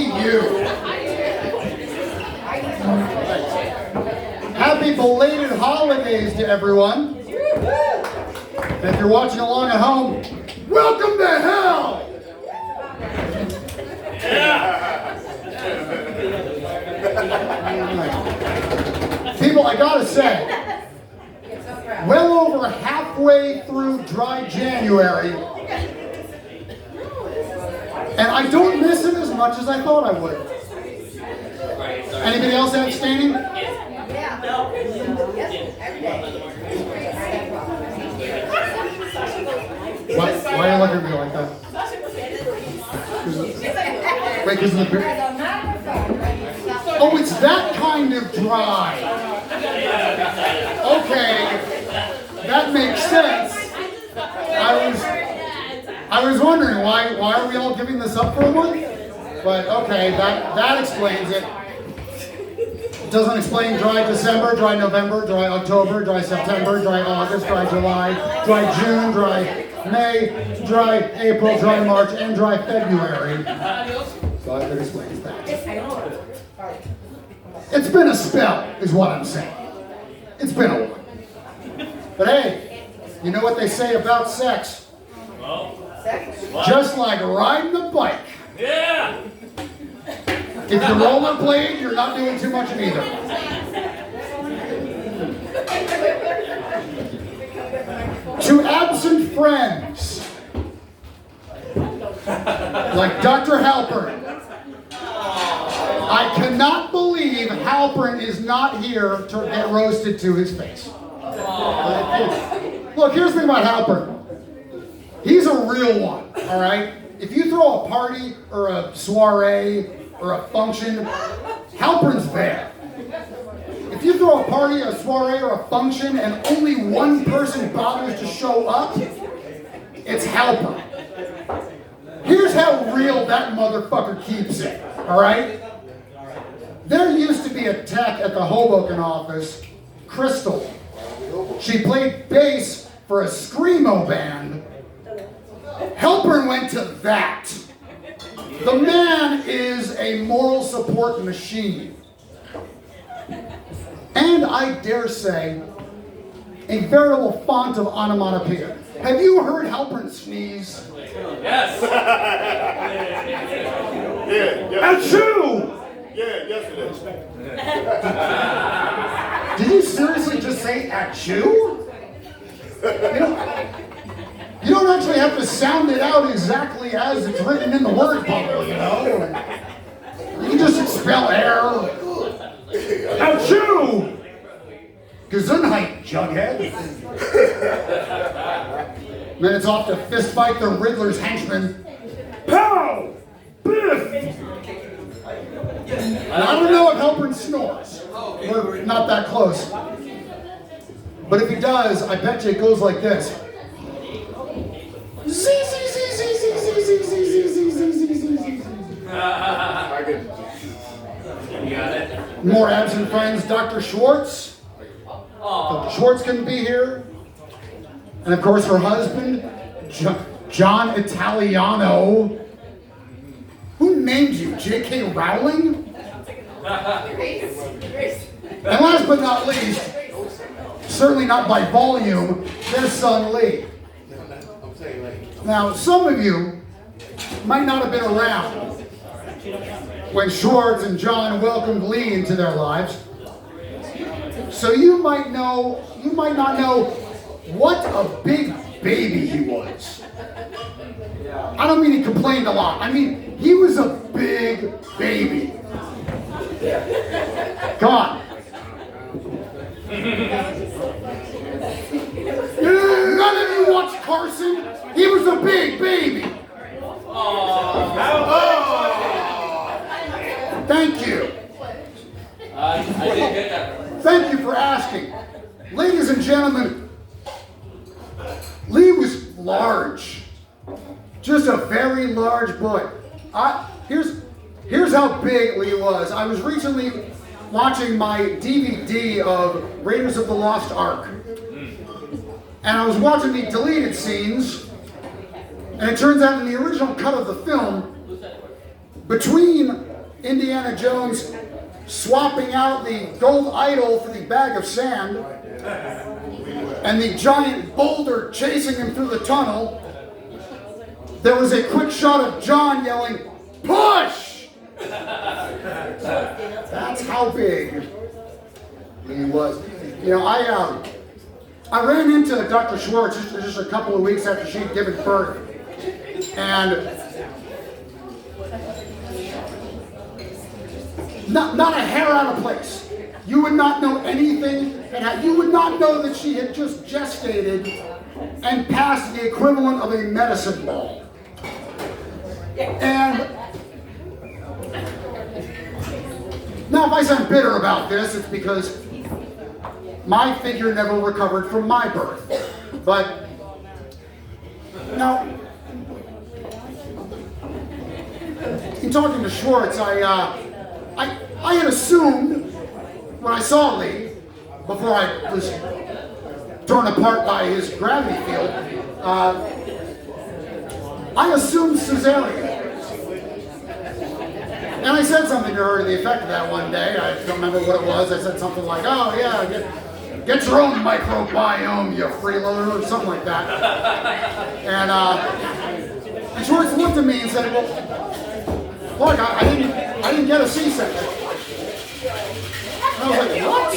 Lucky you. Happy belated holidays to everyone. And if you're watching along at home, welcome to hell! People, I gotta say, well over halfway through dry January, and I don't miss it as much as I thought I would. Anybody else abstaining? Why are you looking at me like that? Wait, because of the beer? Oh, it's that kind of dry. Okay, that makes sense. I was wondering why are we all giving this up for a month? But okay, that explains it. Doesn't explain dry December, dry November, dry October, dry September, dry August, dry July, dry June, dry May, dry April, dry March, and dry February. So that explains that. It's been a spell, is what I'm saying. It's been a while. But hey, you know what they say about sex? Just like riding the bike. Yeah! If you rollerblade, you're not doing too much neither. To absent friends, like Dr. Halpern, I cannot believe Halpern is not here to get roasted to his face. Look, here's the thing about Halpern. He's a real one, all right? If you throw a party or a soiree or a function, Halpern's there. If you throw a party, a soiree, or a function and only one person bothers to show up, it's Halpern. Here's how real that motherfucker keeps it, all right? There used to be a tech at the Hoboken office, Crystal. She played bass for a screamo band. Halpern went to that. The man is a moral support machine. And I dare say, a veritable font of onomatopoeia. Have you heard Halpern sneeze? Yes! Yeah. Achoo! Yeah, yesterday. Did you seriously just say achoo? You don't actually have to sound it out exactly as it's written in the word bubble, you know? You can just expel air. Achoo! Gesundheit, Jughead. Then it's off to fist fight the Riddler's henchman. Pow! Biff! Now, I don't know if Halpern snores. We're not that close. But if he does, I bet you it goes like this. More absent friends, Dr. Schwartz. Dr. Schwartz couldn't be here. And of course her husband, John Italiano. Who named you? J.K. Rowling? And last but not least, certainly not by volume, their son Lee. Now, some of you might not have been around when Schwartz and John welcomed Lee into their lives. So you might not know what a big baby he was. I don't mean he complained a lot. I mean, he was a big baby. Come on. None of you watch Carson? He was a big baby. Thank you. I didn't get that. Thank you for asking. Ladies and gentlemen, Lee was large. Just a very large boy. Here's how big Lee was. I was recently watching my DVD of Raiders of the Lost Ark. And I was watching the deleted scenes, and it turns out in the original cut of the film, between Indiana Jones swapping out the gold idol for the bag of sand, and the giant boulder chasing him through the tunnel, there was a quick shot of John yelling, "Push!" That's how big he was. You know, I ran into Dr. Schwartz just a couple of weeks after she'd given birth, and not a hair out of place. You would not know anything, and you would not know that she had just gestated and passed the equivalent of a medicine ball. And now, if I sound bitter about this, it's because my figure never recovered from my birth. But now, in talking to Schwartz, I had assumed when I saw Lee, before I was torn apart by his gravity field, I assumed cesarean. And I said something to her to the effect of that one day. I don't remember what it was. I said something like, "Oh yeah, get your own microbiome, you freeloader," or something like that. And Schwartz looked at me and said, "Well, look, I didn't get a C-section." And I was like, "What?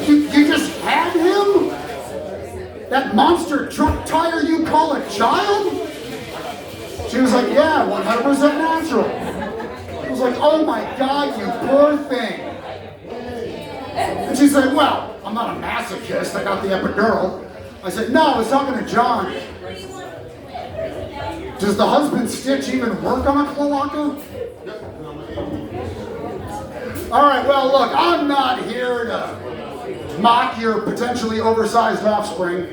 You just had him? That monster truck tire you call a child?" She was like, "Yeah, 100% natural." I was like, "Oh my God, you poor thing." And she said, "Well, I'm not a masochist, I got the epidural." I said, "No, I was talking to John. Does the husband stitch even work on a cloaca?" All right, well, look, I'm not here to mock your potentially oversized offspring.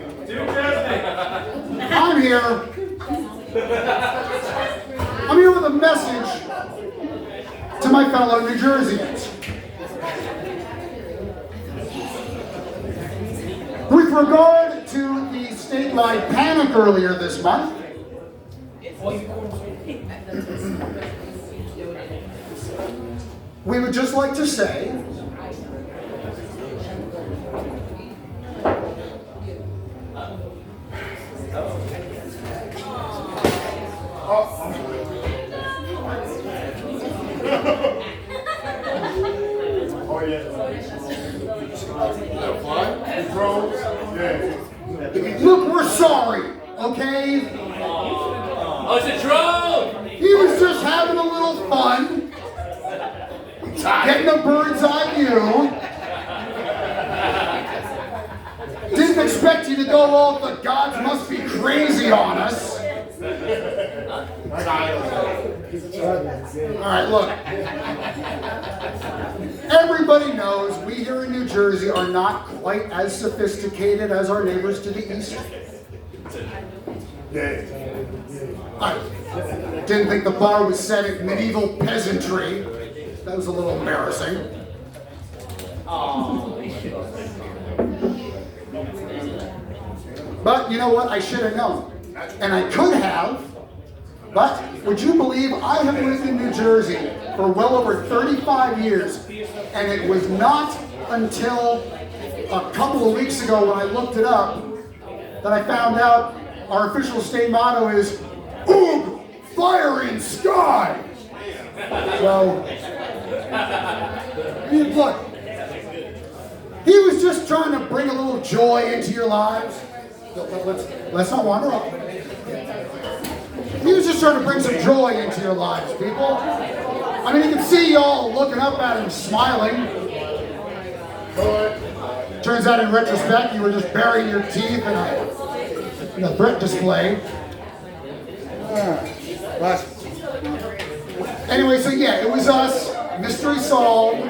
I'm here with a message to my fellow New Jerseyans. With regard to the statewide panic earlier this month, we would just like to say Oh, yeah. Fly? Drones? Yeah. look, we're sorry, okay? Oh, it's a drone! He was just having a little fun, getting a bird's eye view. Didn't expect you to go all the gods must be crazy on us. All right, look. Everybody knows we here in New Jersey are not quite as sophisticated as our neighbors to the east. I didn't think the bar was set at medieval peasantry. That was a little embarrassing. But you know what? I should have known. And I could have. But would you believe I have lived in New Jersey for well over 35 years, and it was not until a couple of weeks ago when I looked it up that I found out our official state motto is "Oog, fire in sky." So, I mean, look, he was just trying to bring a little joy into your lives. Let's not wander off. He was just trying to bring some joy into your lives, people. I mean, you can see y'all looking up at him, smiling. Turns out, in retrospect, you were just burying your teeth in a brick display. But anyway, so yeah, it was us, mystery solved,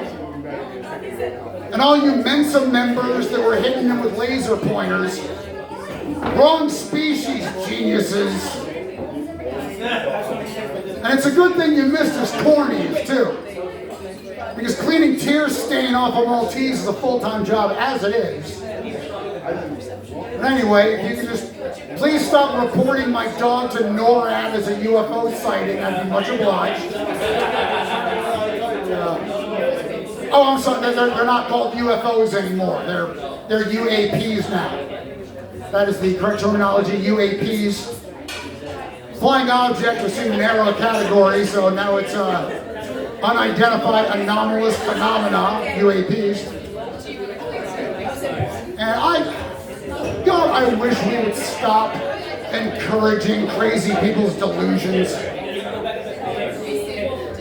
and all you Mensa members that were hitting him with laser pointers. Wrong species, geniuses. And it's a good thing you missed his corneas, too. Because cleaning tear stain off a Maltese is a full-time job as it is. But anyway, if you can just Please stop reporting my dog to NORAD as a UFO sighting. I'd be much obliged. Oh, I'm sorry. They're not called UFOs anymore. They're UAPs now. That is the correct terminology. UAPs. Flying object was in narrow category, so now it's unidentified anomalous phenomena. UAPs. And God, I wish we would stop encouraging crazy people's delusions.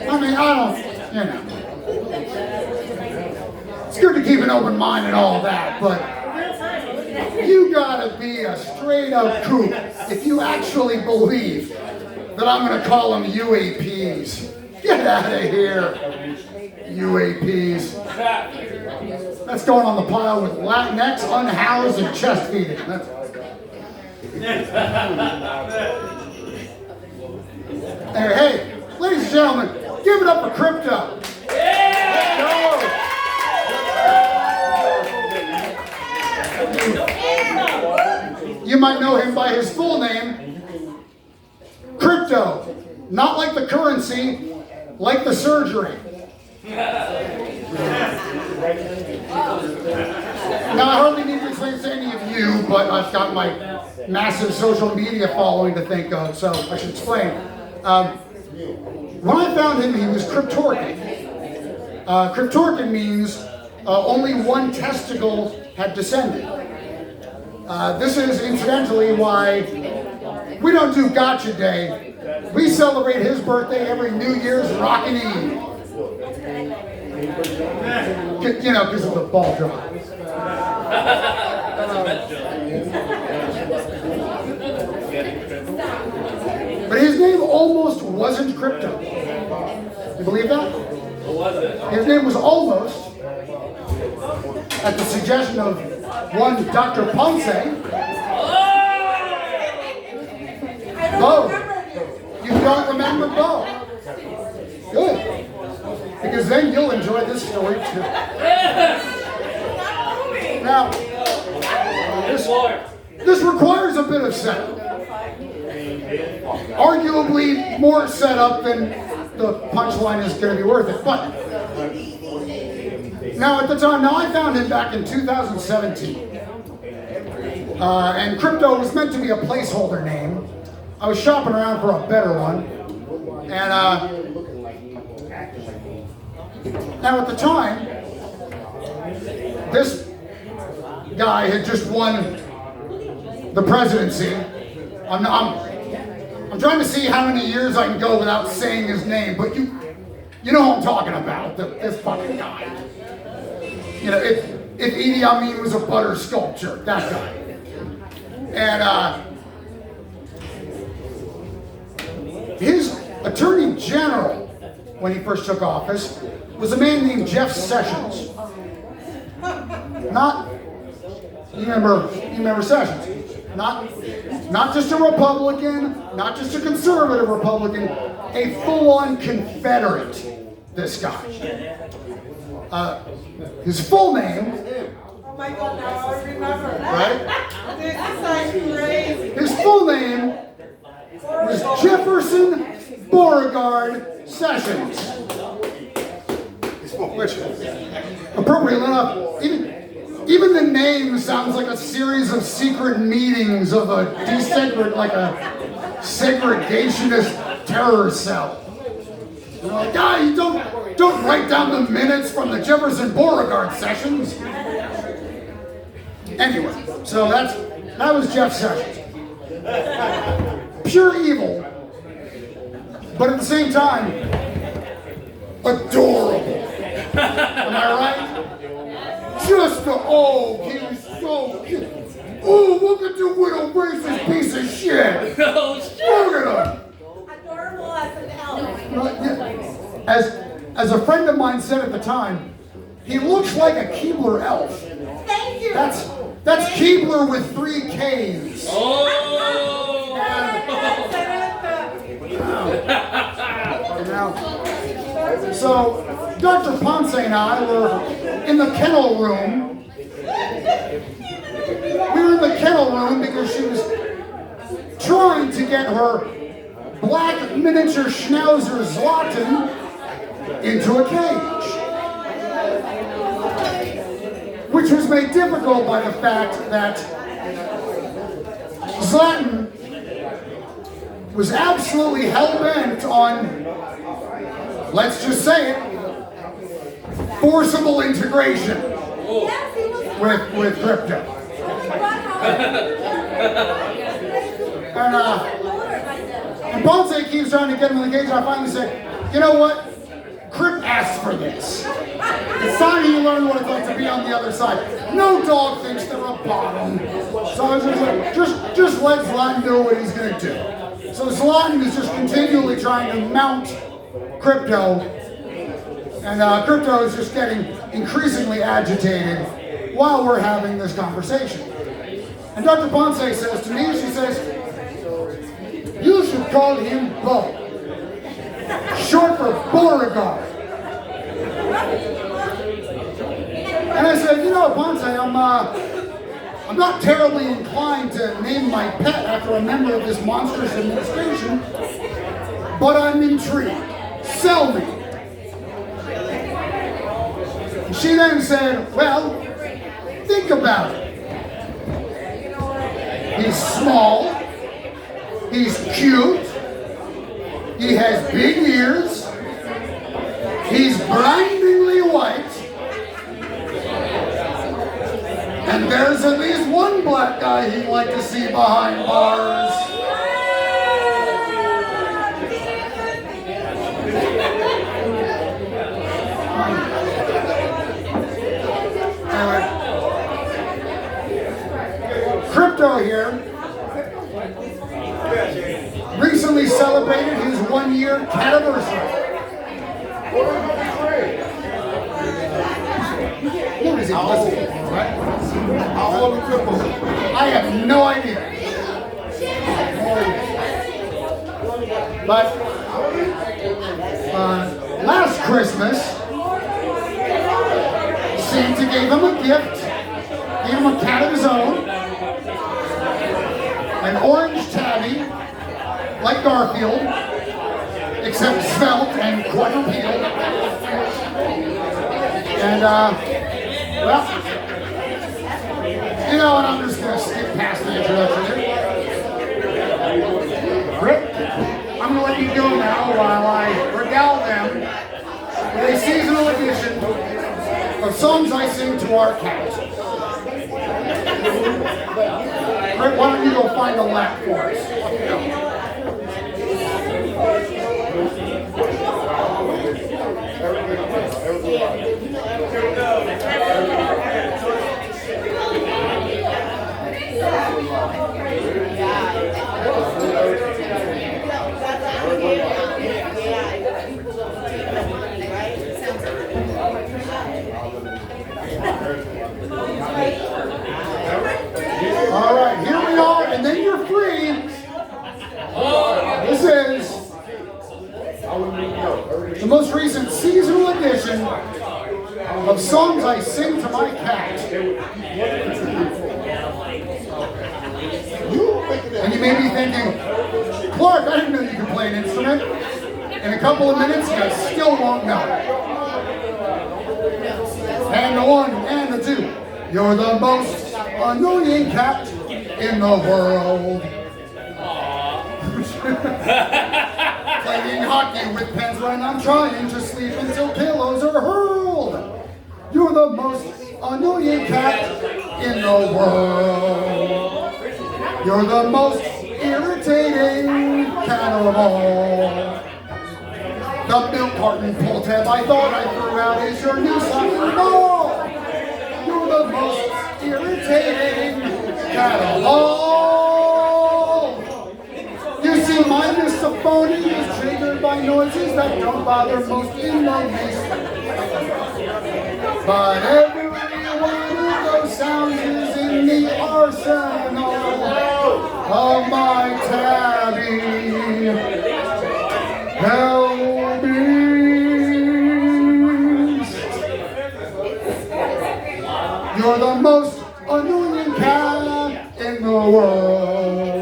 I mean, I don't, it's good to keep an open mind and all that, but you gotta be a straight up kook if you actually believe that I'm gonna call them UAPs. Get out of here, UAPs. That's going on the pile with Latinx, unhoused, and chest feeding. Hey, ladies and gentlemen, give it up for Crypto. Let's go. You might know him by his full name, Crypto. Not like the currency, like the surgery. Now, I hardly need to explain to any of you, but I've got my massive social media following to think of, so I should explain. When I found him, he was Cryptorchian. Cryptorchian means only one testicle had descended. This is incidentally why we don't do Gotcha Day. We celebrate his birthday every New Year's Rockin' Eve. Because of the ball drop. But his name almost wasn't Crypto. You believe that? What was it? His name was almost, at the suggestion of one Dr. Ponce. Bo. You don't remember Bo? Good. Because then you'll enjoy this story too. Now, this requires a bit of setup. Arguably more setup than the punchline is going to be worth it. But now at the time, I found him back in 2017. And Crypto was meant to be a placeholder name. I was shopping around for a better one. And now at the time, this guy had just won the presidency. I'm trying to see how many years I can go without saying his name, but you know who I'm talking about, this fucking guy. If Idi Amin was a butter sculpture, that guy. And his attorney general, when he first took office, was a man named Jeff Sessions. You remember Sessions? Not just a Republican, not just a conservative Republican, a full-on Confederate, this guy. His full name, oh my God, now I remember. right? This is like crazy. His full name was Jefferson Beauregard Sessions. Which, appropriately enough, even the name sounds like a series of secret meetings of a segregationist terror cell. You don't write down the minutes from the Jefferson Beauregard sessions. Anyway, so that was Jeff Sessions. Pure evil, but at the same time, adorable. Am I right? He was so cute. Oh, look at the widow racist piece of shit. No shit. Look at him. Adorable as an elf. As a friend of mine said at the time, he looks like a Keebler elf. Thank you. That's Keebler with 3 Ks. Oh. So Dr. Ponce and I were in the kennel room. We were in the kennel room because she was trying to get her black miniature schnauzer Zlatan into a cage, which was made difficult by the fact that Zlatan was absolutely hell-bent on, let's just say it, forcible integration with crypto. And Ponce keeps trying to get him in the cage, and I finally said, you know what? Crip asked for this. It's time you learn what it's like to be on the other side. No dog thinks they're a bottom. So I was just like, just let Zlatan do what he's going to do. So Zlatan is just continually trying to mount crypto, and crypto is just getting increasingly agitated while we're having this conversation. And Dr. Ponce says to me, she says, you should call him Bo, short for Beauregard. And I said, you know, Ponce, I'm not terribly inclined to name my pet after a member of this monstrous administration, but I'm intrigued. Sell me. And she then said, well, think about it. He's small, he's cute, he has big ears, he's blindingly white, and there's at least one black guy he'd like to see behind bars. Anyway, Crypto here recently celebrated his 1-year cativersary. What is it? Right? I have no idea. But last Christmas, Santa gave him a gift, gave him a cat of his own, an orange tabby, like Garfield, except svelte and quadrupedal. And, well, you know what, I'm just going to skip past the introduction here. Rick, I'm going to let you go now while I regale them with a seasonal edition of songs I sing to our cat. Rick, why don't you go find a lap for us? All right, here we are, and then you're free. This is the most recent seasonal edition of songs I sing to my cat. And you may be thinking, Clark, I didn't know you could play an instrument. In a couple of minutes, you still won't know. And the one, and the two. You're the most annoying cat in the world. Playing hockey with pens when I'm trying to sleep until pillows are hurled. You're the most annoying cat in the world. You're the most irritating cat of all. The milk carton pull tab I thought I threw out is your new soccer ball. You're the most irritating cat of all. You see, my misophonia is triggered by noises that don't bother most in the least. But every one of those sounds is in the arsenal of my tabby. Hell beast. You're the most annoying cat in the world.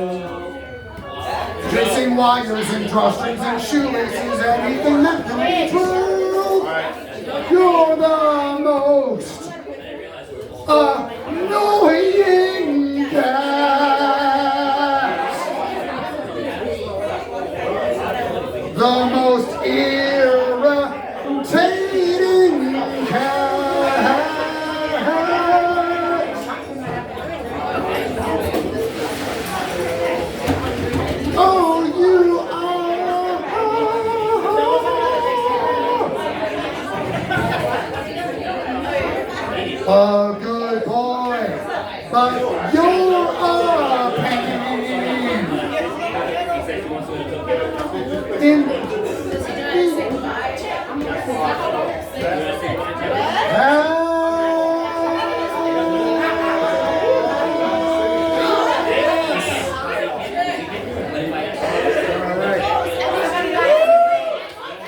wires and drawstrings and shoelaces, anything that can be true. You're the most annoying cat. The most irritating cat. Oh, you are a good boy, but you're a pain.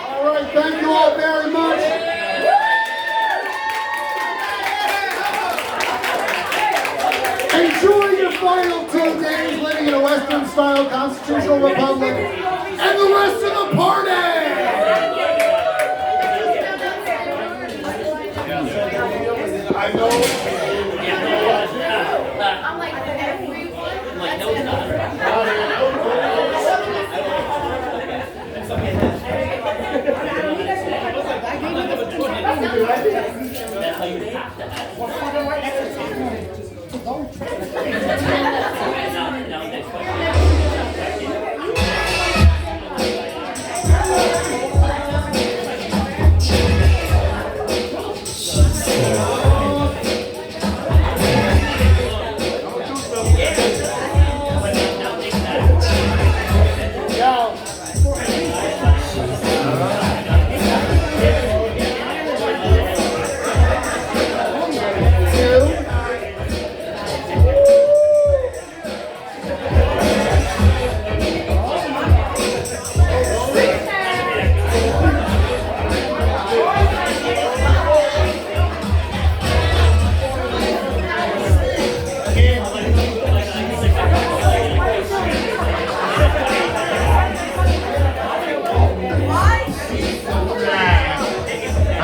All right, thank you all very much. Enjoy your final 2 days living in a Western-style constitutional republic and the rest of the party! I know. I'm like, everyone. Like, no, it's not. That's how you have to act. Now, next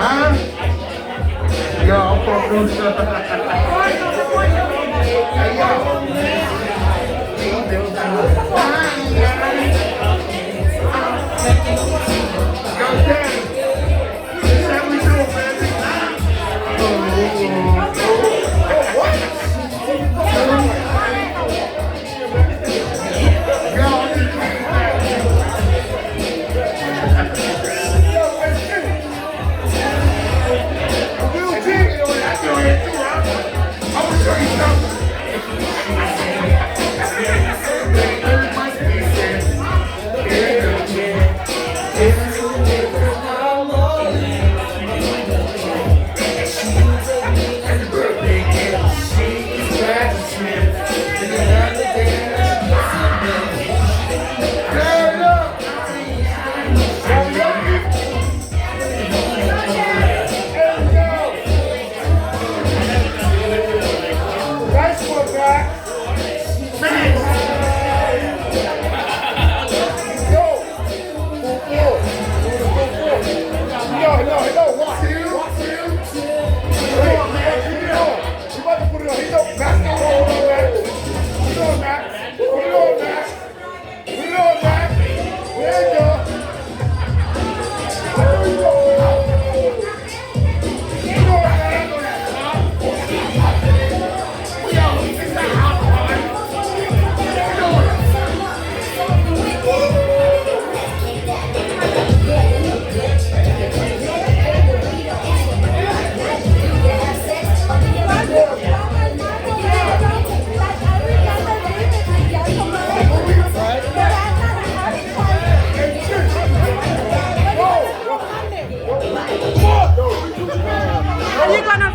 Huh? Yeah, I'm from New York.